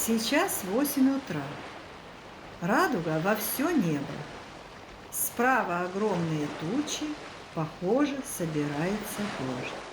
Сейчас 8 утра. Радуга во все небо. Справа огромные тучи, похоже, собирается дождь.